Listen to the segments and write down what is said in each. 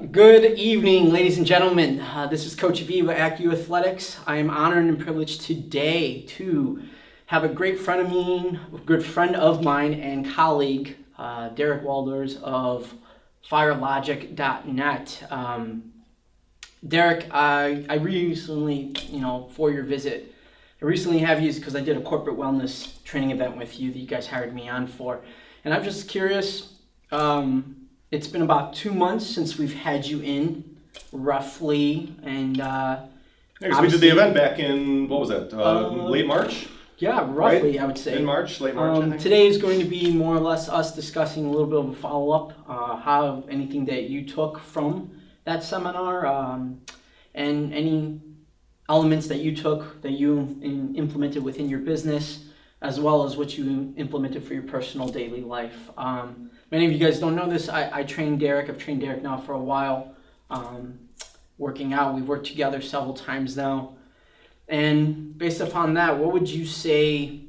Good evening, ladies and gentlemen. This is Coach Vito at Acu Athletics. I am honored and privileged today to have a great friend of mine, and colleague, Derrick Wlodarz of FireLogic.net. Derrick, I recently, for your visit, I recently have you because I did a corporate wellness training event with you that you guys hired me on for. And I'm just curious, it's been about 2 months since we've had you in, roughly, and because we did the event back in, what was that, late March? Yeah, roughly, right? I would say. In March, late March, I think. Today is going to be more or less us discussing a little bit of a follow-up, how anything that you took from that seminar, and any elements that you took that you implemented within your business, as well as what you implemented for your personal daily life. Many of you guys don't know this. I train Derrick. I've trained Derrick now for a while, working out. We've worked together several times now. And based upon that, what would you say,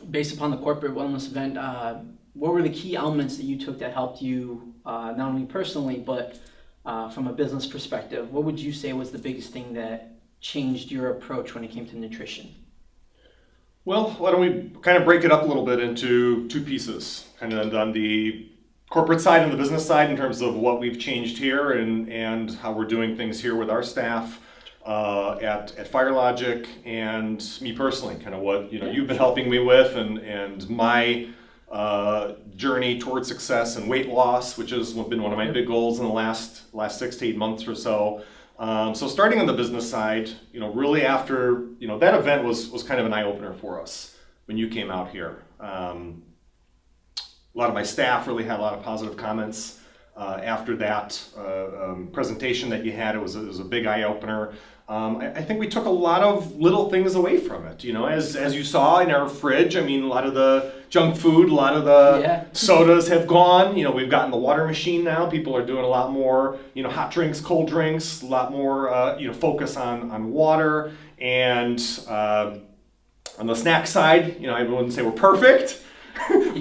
based upon the corporate wellness event, what were the key elements that you took that helped you, not only personally, but from a business perspective? What would you say was the biggest thing that changed your approach when it came to nutrition? Well, why don't we kind of break it up a little bit into two pieces, kind of on the corporate side and the business side in terms of what we've changed here and how we're doing things here with our staff at FireLogic, and me personally, kind of what you've been helping me with and my journey towards success and weight loss, which has been one of my big goals in the last 6 to 8 months or so. So starting on the business side, really after, that event was kind of an eye-opener for us when you came out here. A lot of my staff really had a lot of positive comments after that presentation that you had. It was a big eye-opener. I think we took a lot of little things away from it. As you saw in our fridge, a lot of the junk food, a lot of the sodas have gone. We've gotten the water machine now. People are doing a lot more, hot drinks, cold drinks, a lot more, focus on water. And on the snack side, I wouldn't say we're perfect.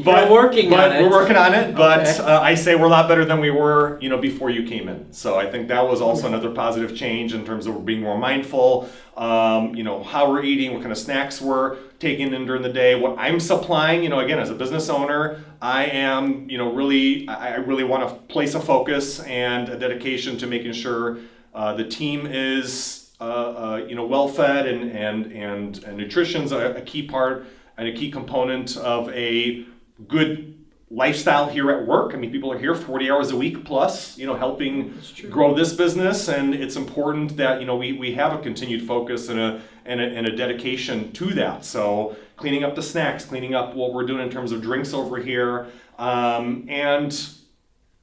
But we're working on it. But I say we're a lot better than we were, before you came in. So I think that was also another positive change in terms of being more mindful. How we're eating, what kind of snacks we're taking in during the day, what I'm supplying. Again, as a business owner, I am, I really want to place a focus and a dedication to making sure the team is, well fed and nutrition's a key part and a key component of a good lifestyle here at work. People are here 40 hours a week plus, helping grow this business, and it's important that we have a continued focus and a dedication to that. So cleaning up the snacks, cleaning up what we're doing in terms of drinks over here, and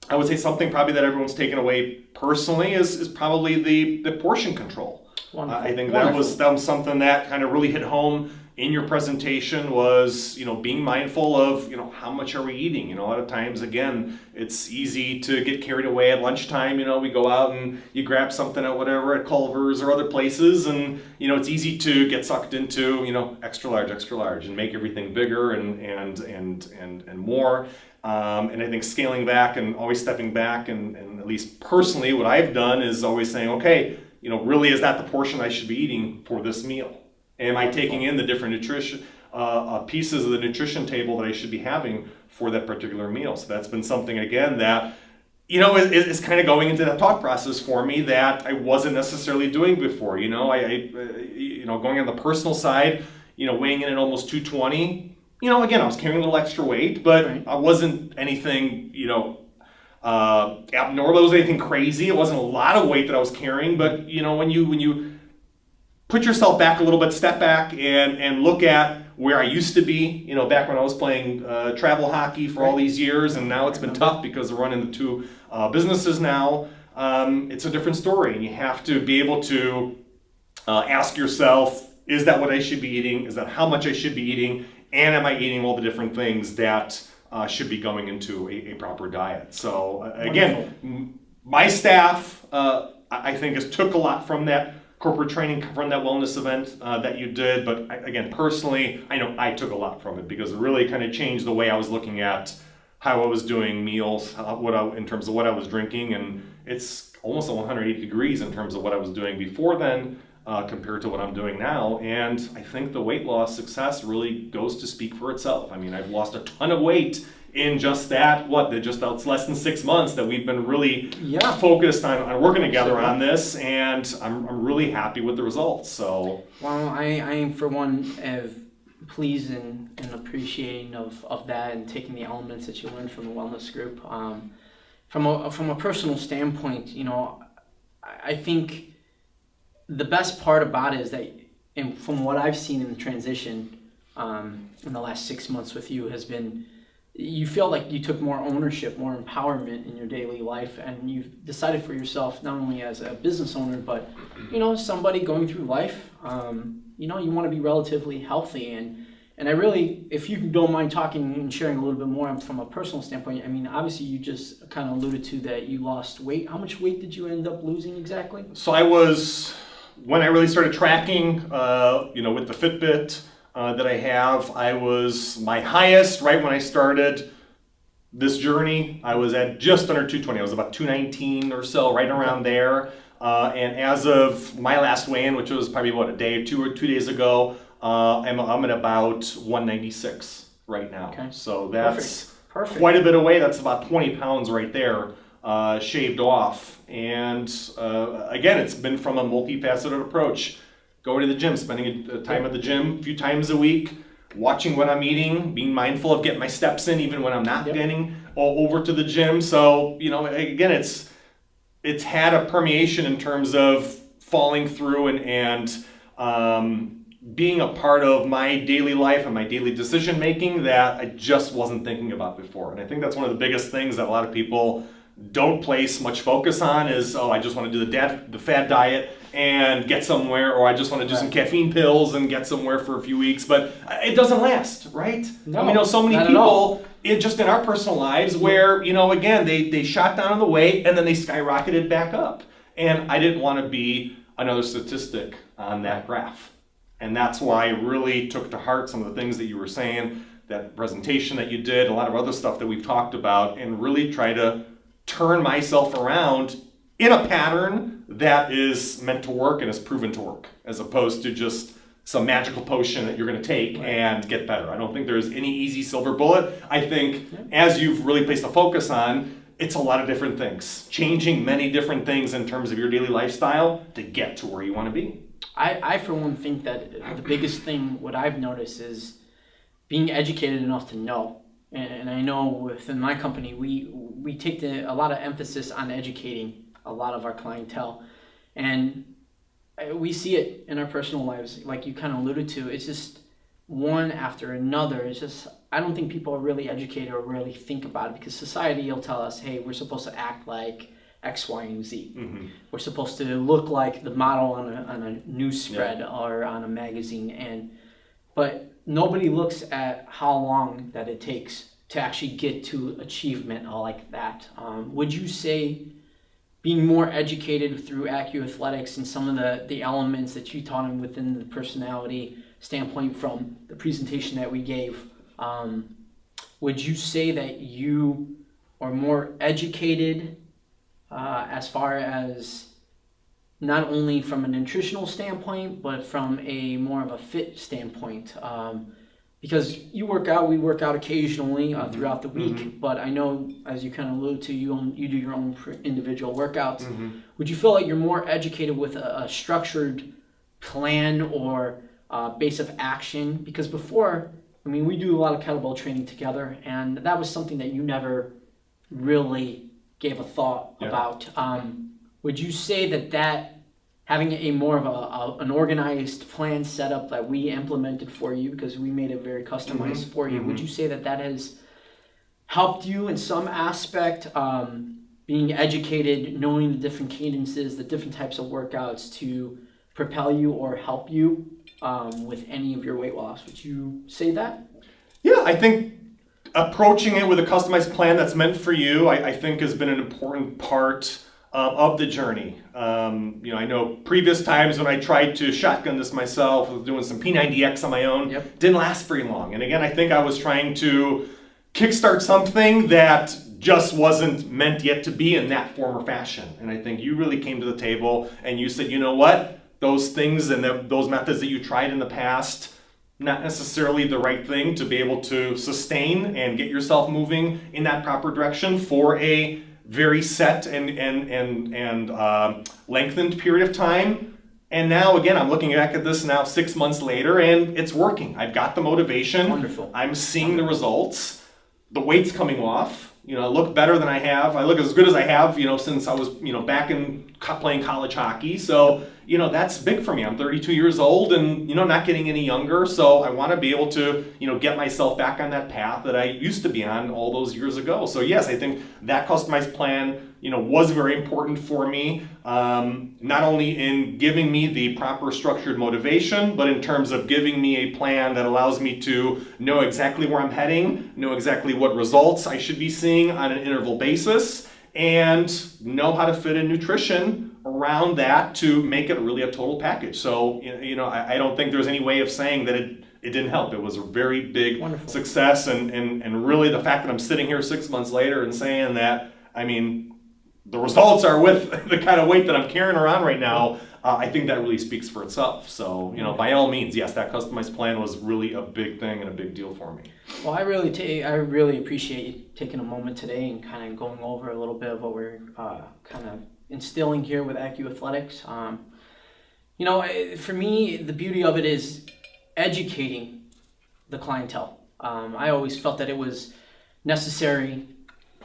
I would say something probably that everyone's taken away personally is probably the portion control. I think that was something that kind of really hit home in your presentation was, being mindful of, how much are we eating? A lot of times, again, it's easy to get carried away at lunchtime. We go out and you grab something at Culver's or other places, and, it's easy to get sucked into, extra large, and make everything bigger and more. And I think scaling back and always stepping back, and at least personally, what I've done is always saying, okay, really, is that the portion I should be eating for this meal? Am I taking in the different nutrition pieces of the nutrition table that I should be having for that particular meal? So that's been something, again, that is kind of going into that thought process for me that I wasn't necessarily doing before. Going on the personal side, weighing in at almost 220. Again, I was carrying a little extra weight, but I wasn't anything abnormal. It was anything crazy. It wasn't a lot of weight that I was carrying, but when you put yourself back a little bit, step back and look at where I used to be, back when I was playing travel hockey for all these years, and now it's been tough because we're running the two businesses now. It's a different story, and you have to be able to ask yourself, is that what I should be eating? Is that how much I should be eating? And am I eating all the different things that should be going into a proper diet? So again, my staff, I think, has took a lot from that corporate training, from that wellness event that you did. But again, personally, I know I took a lot from it because it really kind of changed the way I was looking at how I was doing meals, in terms of what I was drinking, and it's almost 180 degrees in terms of what I was doing before then compared to what I'm doing now. And I think the weight loss success really goes to speak for itself. I mean, I've lost a ton of weight in just it's less than 6 months that we've been really focused on working together on this, and I'm really happy with the results. So, well, I am for one pleased and appreciating of that, and taking the elements that you learned from the wellness group. From a personal standpoint, you know, I think the best part about it is that, and from what I've seen in the transition in the last 6 months with you, has been, you feel like you took more ownership, more empowerment in your daily life, and you've decided for yourself, not only as a business owner, but, you know, somebody going through life, you know, you want to be relatively healthy. And I really, if you don't mind talking and sharing a little bit more from a personal standpoint, I mean, obviously you just kind of alluded to that you lost weight. How much weight did you end up losing exactly? So when I really started tracking, you know, with the Fitbit that I have, I was my highest right when I started this journey. I was at just under 220. I was about 219 or so, right around there. And as of my last weigh-in, which was probably a day or 2 days ago, I'm at about 196 right now. Okay. So that's Perfect. Quite a bit away. That's about 20 pounds right there, shaved off. And again, it's been from a multifaceted approach. Going to the gym, spending time at the gym a few times a week, watching what I'm eating, being mindful of getting my steps in even when I'm not getting over to the gym. So, you know, again, it's had a permeation in terms of falling through and being a part of my daily life and my daily decision making that I just wasn't thinking about before. And I think that's one of the biggest things that a lot of people don't place much focus on is, oh, I just want to do the fad diet and get somewhere, or I just want to do some caffeine pills and get somewhere for a few weeks. But it doesn't last, right? No, and we know so many people just in our personal lives where, you know, again, they shot down on the weight and then they skyrocketed back up. And I didn't want to be another statistic on that graph. And that's why I really took to heart some of the things that you were saying, that presentation that you did, a lot of other stuff that we've talked about, and really try to turn myself around in a pattern that is meant to work and is proven to work, as opposed to just some magical potion that you're going to take and get better. I don't think there's any easy silver bullet. I think as you've really placed a focus on, it's a lot of different things, changing many different things in terms of your daily lifestyle to get to where you want to be. I for one think that the biggest thing, what I've noticed, is being educated enough to know. And I know within my company, we take a lot of emphasis on educating a lot of our clientele. And we see it in our personal lives, like you kind of alluded to. It's just one after another. It's just, I don't think people are really educated or really think about it, because society will tell us, hey, we're supposed to act like X, Y, and Z. Mm-hmm. We're supposed to look like the model on a news spread or on a magazine, but nobody looks at how long that it takes to actually get to achievement like that. Would you say being more educated through Acu Athletics and some of the elements that you taught him within the personality standpoint from the presentation that we gave, would you say that you are more educated as far as not only from a nutritional standpoint, but from a more of a fit standpoint? Because you work out, we work out occasionally throughout the week, but I know, as you kind of alluded to, you do your own individual workouts. Mm-hmm. Would you feel like you're more educated with a structured plan or base of action? Because before, I mean, we do a lot of kettlebell training together, and that was something that you never really gave a thought about. Would you say that having a more of an organized plan set up that we implemented for you, because we made it very customized for you, would you say that has helped you in some aspect, being educated, knowing the different cadences, the different types of workouts to propel you or help you with any of your weight loss? Would you say that? Yeah, I think approaching it with a customized plan that's meant for you, I think has been an important part of the journey. I know previous times when I tried to shotgun this myself, I was doing some P90X on my own, didn't last very long. And again, I think I was trying to kickstart something that just wasn't meant yet to be in that form or fashion. And I think you really came to the table and you said, you know what, those things and those methods that you tried in the past, not necessarily the right thing to be able to sustain and get yourself moving in that proper direction for a very set and lengthened period of time. And now, again, I'm looking back at this now 6 months later, and it's working. I've got the motivation. Wonderful. I'm seeing the results. The weight's coming off. You know, I look better than I have. I look as good as I have, you know, since I was, you know, back in playing college hockey. So, you know, that's big for me. I'm 32 years old and, you know, not getting any younger. So I want to be able to, you know, get myself back on that path that I used to be on all those years ago. So yes, I think that customized plan, you know, was very important for me, not only in giving me the proper structured motivation, but in terms of giving me a plan that allows me to know exactly where I'm heading, know exactly what results I should be seeing on an interval basis, and know how to fit in nutrition around that to make it really a total package. So, you know, I don't think there's any way of saying that it didn't help. It was a very big success, and really the fact that I'm sitting here 6 months later and saying that, I mean, the results are with the kind of weight that I'm carrying around right now, I think that really speaks for itself. So, you know, by all means, yes, that customized plan was really a big thing and a big deal for me. Well, I really appreciate you taking a moment today and kind of going over a little bit of what we're kind of instilling here with Acu Athletics. You know, for me, the beauty of it is educating the clientele. I always felt that it was necessary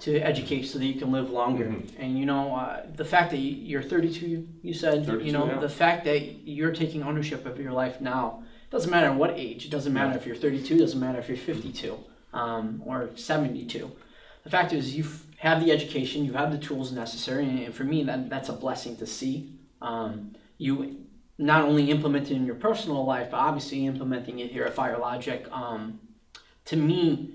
to educate so that you can live longer. Mm-hmm. And you know, the fact that you're 32, you said, 32, you know, yeah. The fact that you're taking ownership of your life now, doesn't matter what age, it doesn't matter if you're 32, doesn't matter if you're 52 or 72. The fact is you have the education, you have the tools necessary, and for me that's a blessing to see. You not only implement it in your personal life, but obviously implementing it here at FireLogic. To me,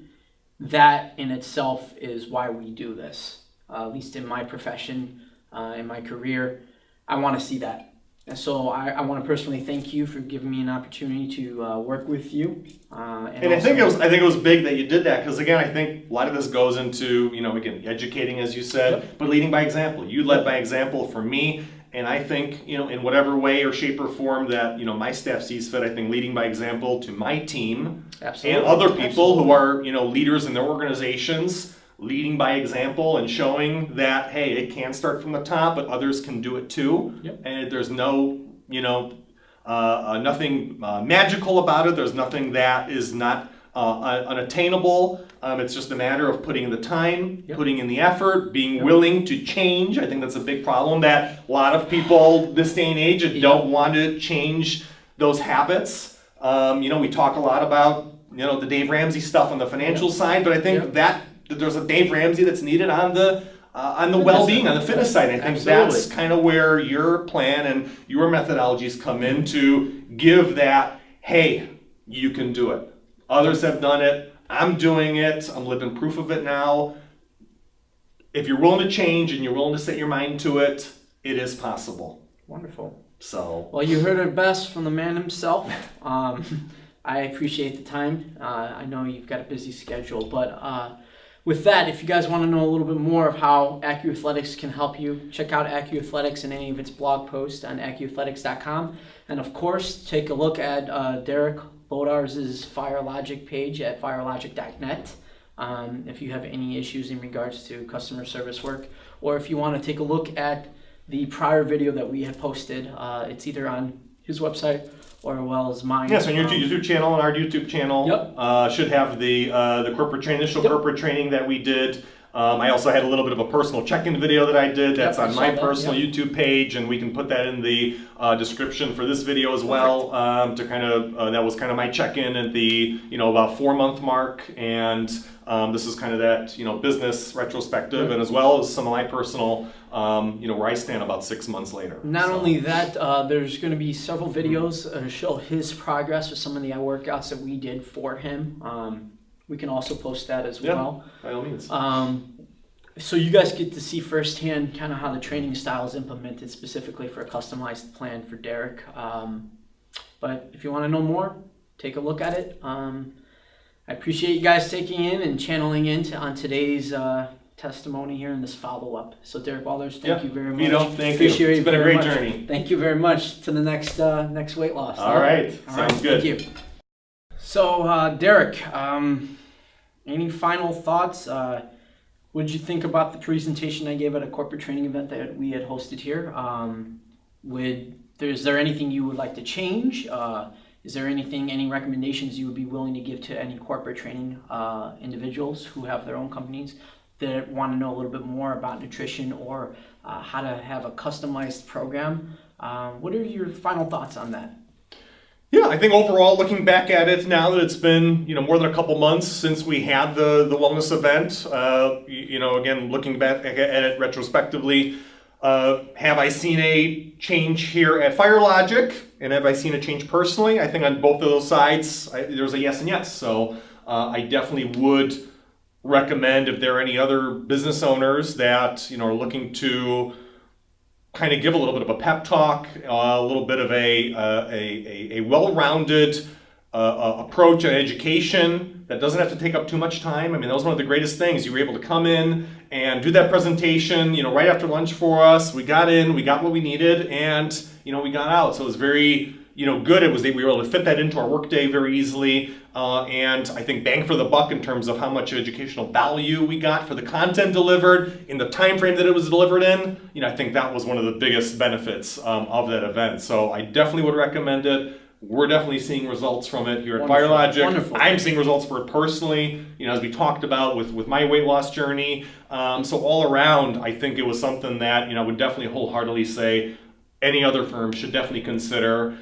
that in itself is why we do this. At least in my profession, in my career, I want to see that. And so I want to personally thank you for giving me an opportunity to work with you. And I think it was big that you did that, because again, I think a lot of this goes into, you know, again, educating, as you said, but leading by example. You led by example for me. And I think, you know, in whatever way or shape or form that, you know, my staff sees fit, I think leading by example to my team and other people who are, you know, leaders in their organizations, leading by example and showing that, hey, it can start from the top, but others can do it too. Yep. And there's no, you know, nothing magical about it. There's nothing that is not unattainable. It's just a matter of putting in the time, putting in the effort, being willing to change. I think that's a big problem that a lot of people this day and age don't want to change those habits. You know, we talk a lot about, you know, the Dave Ramsey stuff on the financial side, but I think that there's a Dave Ramsey that's needed on the well-being, on the fitness side. I think that's kind of where your plan and your methodologies come in to give that, hey, you can do it. Others have done it. I'm doing it. I'm living proof of it now. If you're willing to change and you're willing to set your mind to it, it is possible. Wonderful. So. Well, you heard it best from the man himself. I appreciate the time. I know you've got a busy schedule, but with that, if you guys want to know a little bit more of how Acu Athletics can help you, check out Acu Athletics and any of its blog posts on acuathletics.com. And of course, take a look at Derrick Wlodarz's FireLogic page at firelogic.net if you have any issues in regards to customer service work, or if you want to take a look at the prior video that we had posted. It's either on his website or well as mine. Yes, on your YouTube channel and our YouTube channel. Yep. Should have the corporate training, initial corporate training that we did. I also had a little bit of a personal check-in video that I did. That's on my personal YouTube page, and we can put that in the description for this video as well. To kind of that was kind of my check-in at the about 4-month mark, and this is kind of that business retrospective, and as well as some of my personal where I stand about 6 months later. Not only that, there's going to be several videos to show his progress with some of the workouts that we did for him. We can also post that as well. By all means. So you guys get to see firsthand kind of how the training style is implemented specifically for a customized plan for Derrick. But if you want to know more, take a look at it. I I appreciate you guys taking in and channeling in on today's testimony here in this follow-up. So Derrick Wlodarz, thank you very much. Vito, thank Appreciate you. It's been a great much. journey. Thank you very much. To the next weight loss. All right. Sounds good. Thank you. So Derrick, any final thoughts? What did you think about the presentation I gave at a corporate training event that we had hosted here? Is there anything you would like to change? Is there any recommendations you would be willing to give to any corporate training individuals who have their own companies that want to know a little bit more about nutrition or how to have a customized program? What are your final thoughts on that? Yeah, I think overall, looking back at it now that it's been more than a couple months since we had the wellness event, again looking back at it retrospectively, have I seen a change here at FireLogic, and have I seen a change personally? I think on both of those sides, there's a yes and yes. So I definitely would recommend, if there are any other business owners that are looking to kind of give a little bit of a pep talk, a little bit of a well-rounded approach and education that doesn't have to take up too much time. I mean, that was one of the greatest things. You were able to come in and do that presentation, right after lunch for us. We got in, we got what we needed, and we got out. So it was very good. We were able to fit that into our workday very easily, and I think bang for the buck in terms of how much educational value we got for the content delivered in the time frame that it was delivered in. I think that was one of the biggest benefits of that event. So I definitely would recommend it. We're definitely seeing results from it here at FireLogic. Wonderful. I'm seeing results for it personally, as we talked about with my weight loss journey. So all around, I think it was something that I would definitely wholeheartedly say any other firm should definitely consider.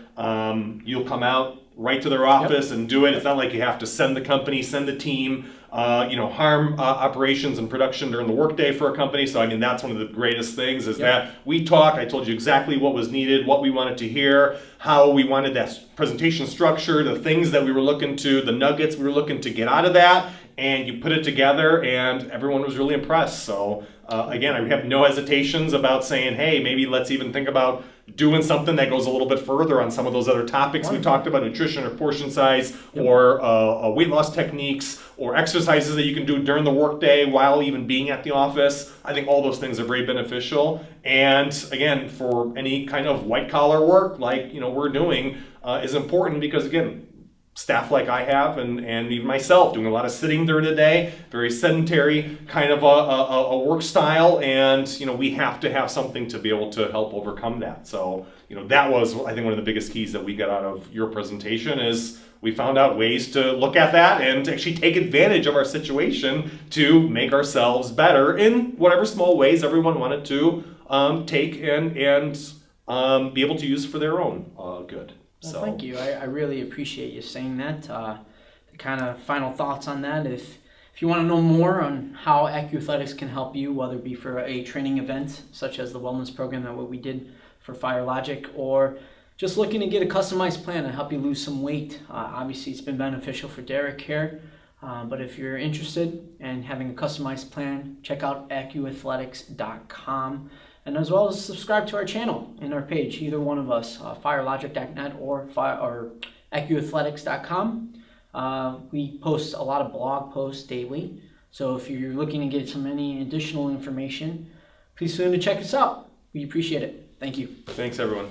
You'll come out right to their office and do it. It's not like you have to send the company, send the team, harm operations and production during the workday for a company. So that's one of the greatest things is that we talked. I told you exactly what was needed, what we wanted to hear, how we wanted that presentation structure, the things that we were looking to, the nuggets we were looking to get out of that, and you put it together, and everyone was really impressed. So again, I have no hesitations about saying, hey, maybe let's even think about doing something that goes a little bit further on some of those other topics we talked about, nutrition or portion size, or weight loss techniques, or exercises that you can do during the workday while even being at the office. I think all those things are very beneficial. And again, for any kind of white collar work like we're doing is important, because again, staff like I have, and even myself, doing a lot of sitting during the day, very sedentary kind of a work style, and we have to have something to be able to help overcome that. So that was, I think, one of the biggest keys that we got out of your presentation is we found out ways to look at that and actually take advantage of our situation to make ourselves better in whatever small ways everyone wanted to take and be able to use for their own good. Well, thank you. I really appreciate you saying that. The kind of final thoughts on that. If you want to know more on how Acu Athletics can help you, whether it be for a training event such as the wellness program that what we did for FireLogic, or just looking to get a customized plan to help you lose some weight, obviously it's been beneficial for Derrick here. But if you're interested in having a customized plan, check out acuathletics.com. And as well as subscribe to our channel and our page, either one of us, FireLogic.net or acuathletics.com. We post a lot of blog posts daily. So if you're looking to get any additional information, please feel free to check us out. We appreciate it. Thank you. Thanks, everyone.